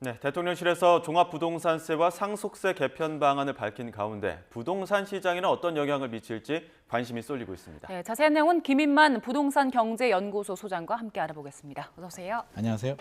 네, 대통령실에서 종합부동산세와 상속세 개편 방안을 밝힌 가운데 부동산 시장에는 어떤 영향을 미칠지 관심이 쏠리고 있습니다. 네, 자세한 내용은 김인만 부동산경제연구소 소장과 함께 알아보겠습니다. 어서 오세요. 안녕하세요.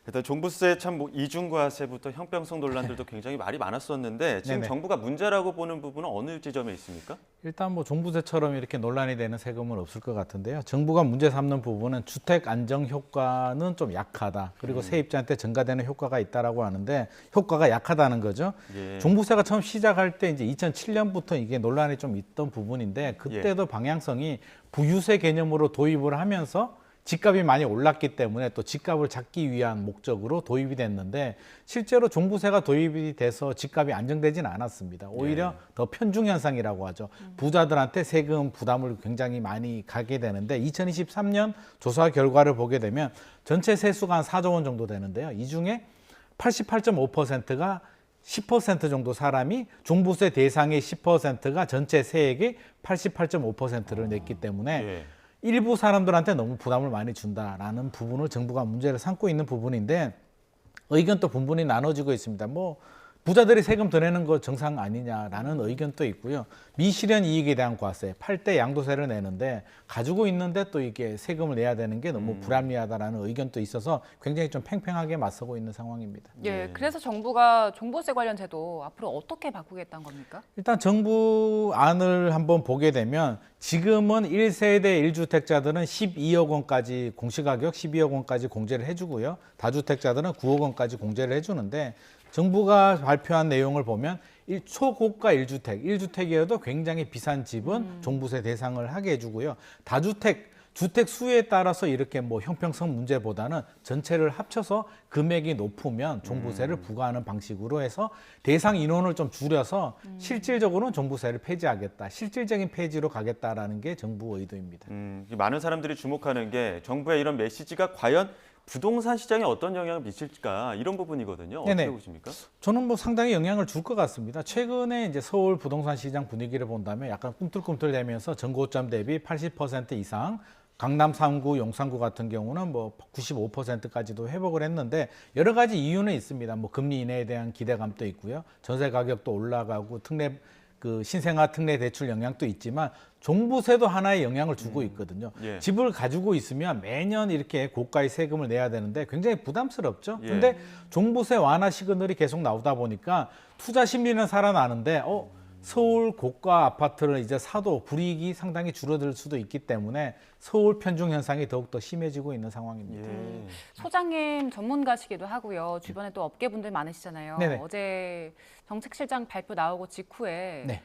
일단 종부세 참 이중과세부터 형평성 논란들도 굉장히 말이 많았었는데 지금 네네. 정부가 문제라고 보는 부분은 어느 지점에 있습니까? 일단 뭐 종부세처럼 이렇게 논란이 되는 세금은 없을 것 같은데요. 정부가 문제 삼는 부분은 주택 안정 효과는 좀 약하다. 그리고 세입자한테 증가되는 효과가 있다라고 하는데 효과가 약하다는 거죠. 예. 종부세가 처음 시작할 때 이제 2007년부터 이게 논란이 좀 있던 부분인데 그때도 방향성이 부유세 개념으로 도입을 하면서 집값이 많이 올랐기 때문에 또 집값을 잡기 위한 목적으로 도입이 됐는데 실제로 종부세가 도입이 돼서 집값이 안정되지는 않았습니다. 오히려 더 편중 현상이라고 하죠. 부자들한테 세금 부담을 굉장히 많이 가게 되는데 2023년 조사 결과를 보게 되면 전체 세수가 한 4조 원 정도 되는데요. 이 중에 88.5%가 10% 정도 사람이 종부세 대상의 10%가 전체 세액의 88.5%를 냈기 때문에 예. 일부 사람들한테 너무 부담을 많이 준다라는 부분을 정부가 문제를 삼고 있는 부분인데 의견도 분분히 나눠지고 있습니다. 뭐 부자들이 세금 더 내는 거 정상 아니냐라는 의견도 있고요. 미실현 이익에 대한 과세, 팔 대 양도세를 내는데 가지고 있는데 또 이게 세금을 내야 되는 게 너무 불합리하다라는 의견도 있어서 굉장히 좀 팽팽하게 맞서고 있는 상황입니다. 예, 그래서 정부가 종부세 관련 제도 앞으로 어떻게 바꾸겠다는 겁니까? 일단 정부 안을 한번 보게 되면 지금은 1세대 1주택자들은 12억 원까지 공시가격 12억 원까지 공제를 해주고요. 다주택자들은 9억 원까지 공제를 해주는데 정부가 발표한 내용을 보면 초고가 1주택, 1주택이어도 굉장히 비싼 집은 종부세 대상을 하게 해주고요. 다주택, 주택 수에 따라서 이렇게 뭐 형평성 문제보다는 전체를 합쳐서 금액이 높으면 종부세를 부과하는 방식으로 해서 대상 인원을 좀 줄여서 실질적으로는 종부세를 폐지하겠다. 실질적인 폐지로 가겠다라는 게 정부 의도입니다. 많은 사람들이 주목하는 게 정부의 이런 메시지가 과연 부동산 시장에 어떤 영향을 미칠까 이런 부분이거든요. 어떻게 네네. 보십니까? 저는 뭐 상당히 영향을 줄 것 같습니다. 최근에 이제 서울 부동산 시장 분위기를 본다면 약간 꿈틀꿈틀대면서 전고점 대비 80% 이상, 강남 3구, 용산구 같은 경우는 뭐 95%까지도 회복을 했는데 여러 가지 이유는 있습니다. 뭐 금리 인하에 대한 기대감도 있고요. 전세 가격도 올라가고 신생아 특례 대출 영향도 있지만 종부세도 하나의 영향을 주고 있거든요. 예. 집을 가지고 있으면 매년 이렇게 고가의 세금을 내야 되는데 굉장히 부담스럽죠. 예. 근데 종부세 완화 시그널이 계속 나오다 보니까 투자 심리는 살아나는데 서울 고가 아파트를 이제 사도 불이익이 상당히 줄어들 수도 있기 때문에 서울 편중 현상이 더욱더 심해지고 있는 상황입니다. 예. 소장님 전문가시기도 하고요. 주변에 또 업계분들 많으시잖아요. 네네. 어제 정책실장 발표 나오고 직후에 네.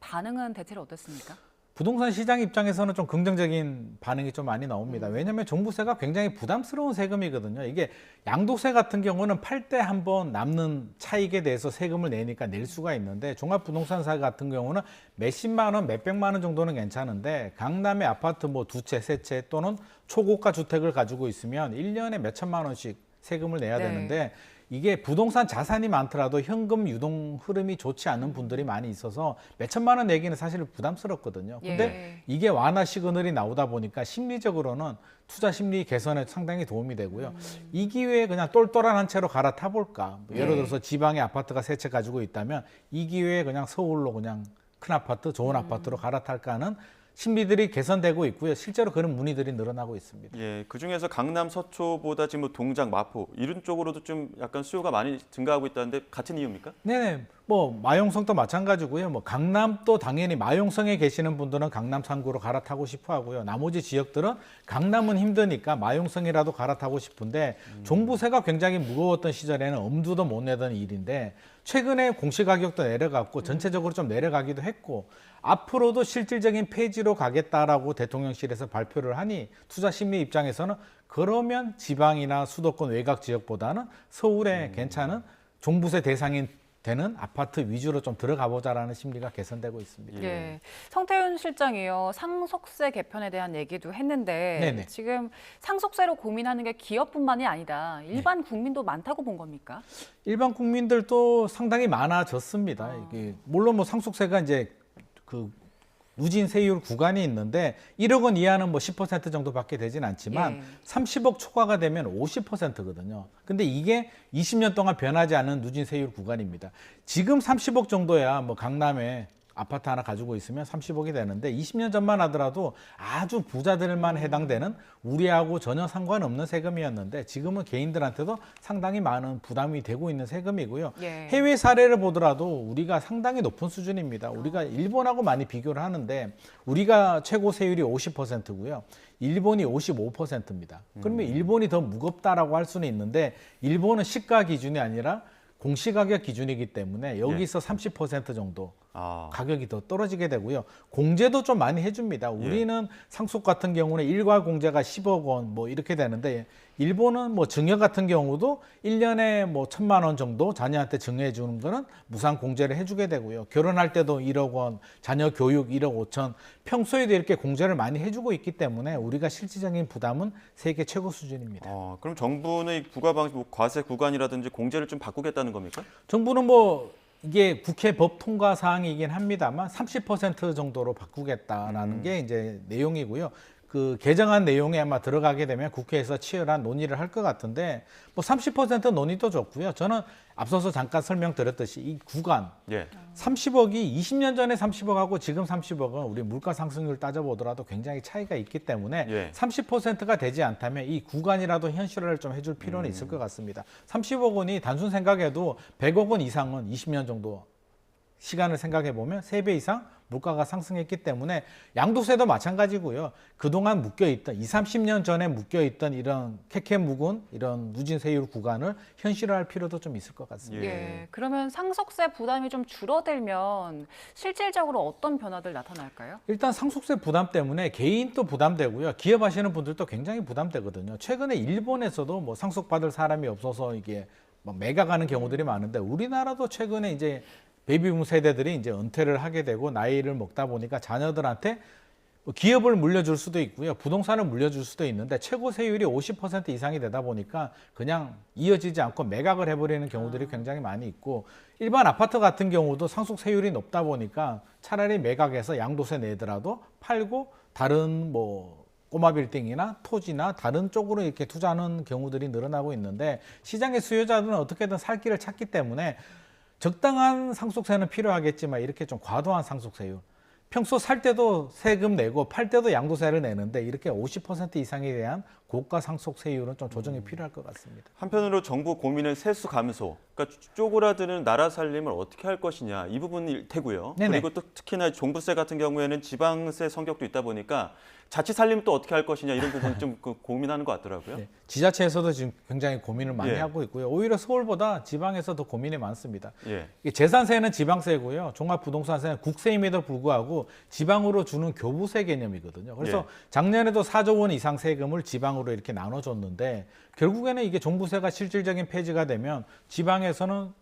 반응은 대체로 어떻습니까? 부동산 시장 입장에서는 좀 긍정적인 반응이 좀 많이 나옵니다. 왜냐하면 종부세가 굉장히 부담스러운 세금이거든요. 이게 양도세 같은 경우는 팔 때 한 번 남는 차익에 대해서 세금을 내니까 낼 수가 있는데 종합부동산세 같은 경우는 몇십만 원, 몇백만 원 정도는 괜찮은데 강남의 아파트 뭐 두 채, 세 채 또는 초고가 주택을 가지고 있으면 1년에 몇천만 원씩 세금을 내야 네. 되는데 이게 부동산 자산이 많더라도 현금 유동 흐름이 좋지 않은 분들이 많이 있어서 몇천만 원 내기는 사실 부담스럽거든요. 근데 예. 이게 완화 시그널이 나오다 보니까 심리적으로는 투자 심리 개선에 상당히 도움이 되고요. 이 기회에 그냥 똘똘한 한 채로 갈아타 볼까. 예를 들어서 지방에 아파트가 세 채 가지고 있다면 이 기회에 그냥 서울로 그냥 큰 아파트, 좋은 아파트로 갈아탈까 하는 심리들이 개선되고 있고요. 실제로 그런 문의들이 늘어나고 있습니다. 예, 그 중에서 강남 서초보다 지금 뭐 동작, 마포 이런 쪽으로도 좀 약간 수요가 많이 증가하고 있다는데 같은 이유입니까? 네네. 뭐 마용성도 마찬가지고요. 뭐 강남도 당연히 마용성에 계시는 분들은 강남 3구로 갈아타고 싶어 하고요. 나머지 지역들은 강남은 힘드니까 마용성이라도 갈아타고 싶은데 종부세가 굉장히 무거웠던 시절에는 엄두도 못 내던 일인데 최근에 공시가격도 내려갔고 전체적으로 좀 내려가기도 했고 앞으로도 실질적인 폐지로 가겠다라고 대통령실에서 발표를 하니 투자 심리 입장에서는 그러면 지방이나 수도권 외곽 지역보다는 서울에 괜찮은 종부세 대상인 되는 아파트 위주로 좀 들어가 보자라는 심리가 개선되고 있습니다. 예. 성태윤 실장이요. 상속세 개편에 대한 얘기도 했는데 네네. 지금 상속세로 고민하는 게 기업뿐만이 아니다. 일반 국민도 많다고 본 겁니까? 일반 국민들도 상당히 많아졌습니다. 이게 물론 뭐 상속세가 이제 그 누진 세율 구간이 있는데 1억 원 이하는 뭐 10% 정도밖에 되진 않지만 예. 30억 초과가 되면 50%거든요. 근데 이게 20년 동안 변하지 않은 누진 세율 구간입니다. 지금 30억 정도야 뭐 강남에 아파트 하나 가지고 있으면 30억이 되는데 20년 전만 하더라도 아주 부자들만 해당되는 우리하고 전혀 상관없는 세금이었는데 지금은 개인들한테도 상당히 많은 부담이 되고 있는 세금이고요. 예. 해외 사례를 보더라도 우리가 상당히 높은 수준입니다. 우리가 일본하고 많이 비교를 하는데 우리가 최고 세율이 50%고요. 일본이 55%입니다. 그러면 일본이 더 무겁다라고 할 수는 있는데 일본은 시가 기준이 아니라 공시가격 기준이기 때문에 여기서 30% 정도 가격이 더 떨어지게 되고요. 공제도 좀 많이 해줍니다. 우리는 상속 같은 경우는 일괄 공제가 10억 원 뭐 이렇게 되는데 일본은 뭐 증여 같은 경우도 1년에 뭐 1,000만 원 정도 자녀한테 증여해 주는 거는 무상 공제를 해주게 되고요. 결혼할 때도 1억 원, 자녀 교육 1억 5천, 평소에도 이렇게 공제를 많이 해주고 있기 때문에 우리가 실질적인 부담은 세계 최고 수준입니다. 그럼 정부는 이 부과 방식, 뭐 과세 구간이라든지 공제를 좀 바꾸겠다는 겁니까? 정부는 뭐 이게 국회 법 통과 사항이긴 합니다만 30% 정도로 바꾸겠다라는 게 이제 내용이고요. 그 개정안 내용에 아마 들어가게 되면 국회에서 치열한 논의를 할 것 같은데 뭐 30% 논의도 좋고요. 저는 앞서서 잠깐 설명드렸듯이 이 구간 30억이 20년 전에 30억하고 지금 30억은 우리 물가 상승률 따져보더라도 굉장히 차이가 있기 때문에 30%가 되지 않다면 이 구간이라도 현실화를 좀 해줄 필요는 있을 것 같습니다. 30억 원이 단순 생각해도 100억 원 이상은 20년 정도 시간을 생각해 보면 3배 이상 물가가 상승했기 때문에 양도세도 마찬가지고요. 그동안 묶여있던 20, 30년 전에 묶여있던 이런 캐캐 묵은 이런 누진 세율 구간을 현실화할 필요도 좀 있을 것 같습니다. 예. 그러면 상속세 부담이 좀 줄어들면 실질적으로 어떤 변화들 나타날까요? 일단 상속세 부담 때문에 개인도 부담되고요. 기업하시는 분들도 굉장히 부담되거든요. 최근에 일본에서도 뭐 상속받을 사람이 없어서 이게 막 매각하는 경우들이 많은데 우리나라도 최근에 이제 베이비붐 세대들이 이제 은퇴를 하게 되고 나이를 먹다 보니까 자녀들한테 기업을 물려줄 수도 있고요. 부동산을 물려줄 수도 있는데 최고 세율이 50% 이상이 되다 보니까 그냥 이어지지 않고 매각을 해버리는 경우들이 굉장히 많이 있고 일반 아파트 같은 경우도 상속세율이 높다 보니까 차라리 매각해서 양도세 내더라도 팔고 다른 뭐 꼬마 빌딩이나 토지나 다른 쪽으로 이렇게 투자하는 경우들이 늘어나고 있는데 시장의 수요자들은 어떻게든 살 길을 찾기 때문에 적당한 상속세는 필요하겠지만 이렇게 좀 과도한 상속세율 평소 살 때도 세금 내고 팔 때도 양도세를 내는데 이렇게 50% 이상에 대한 고가 상속세율은 좀 조정이 필요할 것 같습니다. 한편으로 정부 고민은 세수 감소, 그러니까 쪼그라드는 나라 살림을 어떻게 할 것이냐 이 부분일 테고요. 네네. 그리고 또 특히나 종부세 같은 경우에는 지방세 성격도 있다 보니까 자치 살림 또 어떻게 할 것이냐 이런 부분 좀 고민하는 것 같더라고요. 네. 지자체에서도 지금 굉장히 고민을 많이 예. 하고 있고요. 오히려 서울보다 지방에서 더 고민이 많습니다. 예. 이게 재산세는 지방세고요. 종합부동산세는 국세임에도 불구하고 지방으로 주는 교부세 개념이거든요. 그래서 예. 작년에도 4조 원 이상 세금을 지방으로 이렇게 나눠줬는데 결국에는 이게 종부세가 실질적인 폐지가 되면 지방에서는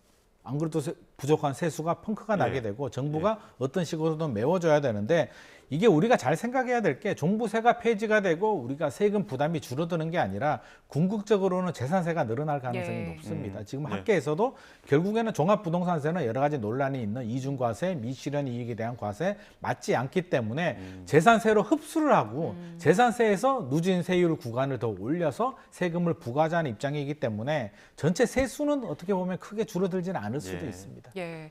안 그래도 부족한 세수가 펑크가 나게 되고 정부가 어떤 식으로든 메워줘야 되는데 이게 우리가 잘 생각해야 될 게 종부세가 폐지가 되고 우리가 세금 부담이 줄어드는 게 아니라 궁극적으로는 재산세가 늘어날 가능성이 예. 높습니다. 지금 네. 학계에서도 결국에는 종합부동산세는 여러 가지 논란이 있는 이중과세, 미실현 이익에 대한 과세 맞지 않기 때문에 재산세로 흡수를 하고 재산세에서 누진 세율 구간을 더 올려서 세금을 부과하자는 입장이기 때문에 전체 세수는 어떻게 보면 크게 줄어들지는 않을 수도 예. 있습니다. 예.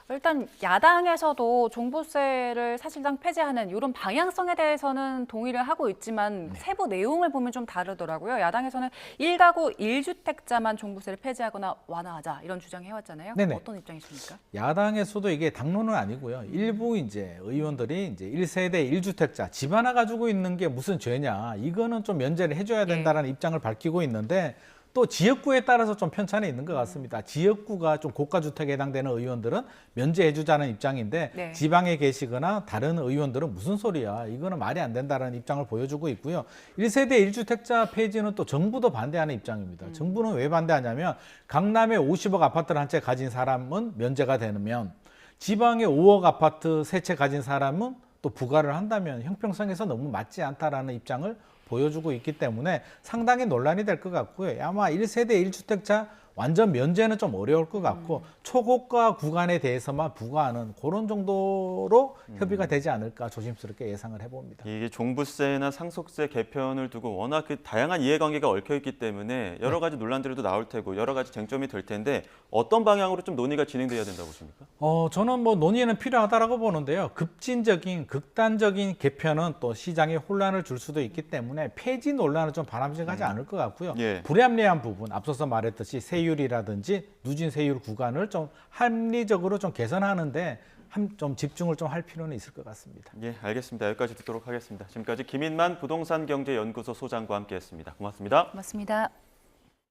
일단 야당에서도 종부세를 사실상 폐지하는 이런 방향성에 대해서는 동의를 하고 있지만 세부 내용을 보면 좀 다르더라고요. 야당에서는 1가구 1주택자만 종부세를 폐지하거나 완화하자 이런 주장해왔잖아요. 네네. 어떤 입장이십니까? 야당에서도 이게 당론은 아니고요. 일부 이제 의원들이 이제 1세대 1주택자 집 하나 가지고 있는 게 무슨 죄냐. 이거는 좀 면제를 해줘야 된다는 입장을 밝히고 있는데 또 지역구에 따라서 좀 편차는 있는 것 같습니다. 지역구가 좀 고가주택에 해당되는 의원들은 면제해주자는 입장인데 네. 지방에 계시거나 다른 의원들은 무슨 소리야. 이거는 말이 안 된다는 입장을 보여주고 있고요. 1세대 1주택자 폐지는 또 정부도 반대하는 입장입니다. 정부는 왜 반대하냐면 강남에 50억 아파트를 한 채 가진 사람은 면제가 되면 지방에 5억 아파트 세 채 가진 사람은 또 부과를 한다면 형평성에서 너무 맞지 않다라는 입장을 보여주고 있기 때문에 상당히 논란이 될 것 같고요. 아마 1세대 1주택자 완전 면제는 좀 어려울 것 같고 초고가 구간에 대해서만 부과하는 그런 정도로 협의가 되지 않을까 조심스럽게 예상을 해봅니다. 이게 종부세나 상속세 개편을 두고 워낙 그 다양한 이해관계가 얽혀 있기 때문에 여러 가지 논란들도 나올 테고 여러 가지 쟁점이 될 텐데 어떤 방향으로 좀 논의가 진행돼야 된다고 보십니까? 저는 뭐 논의는 필요하다라고 보는데요. 급진적인 극단적인 개편은 또 시장에 혼란을 줄 수도 있기 때문에 폐지 논란은 좀 바람직하지 않을 것 같고요. 예. 불합리한 부분, 앞서서 말했듯이 세율이라든지 누진 세율 구간을 좀 합리적으로 좀 개선하는데 좀 집중을 좀 할 필요는 있을 것 같습니다. 예, 알겠습니다. 여기까지 듣도록 하겠습니다. 지금까지 김인만 부동산경제연구소 소장과 함께했습니다. 고맙습니다. 고맙습니다.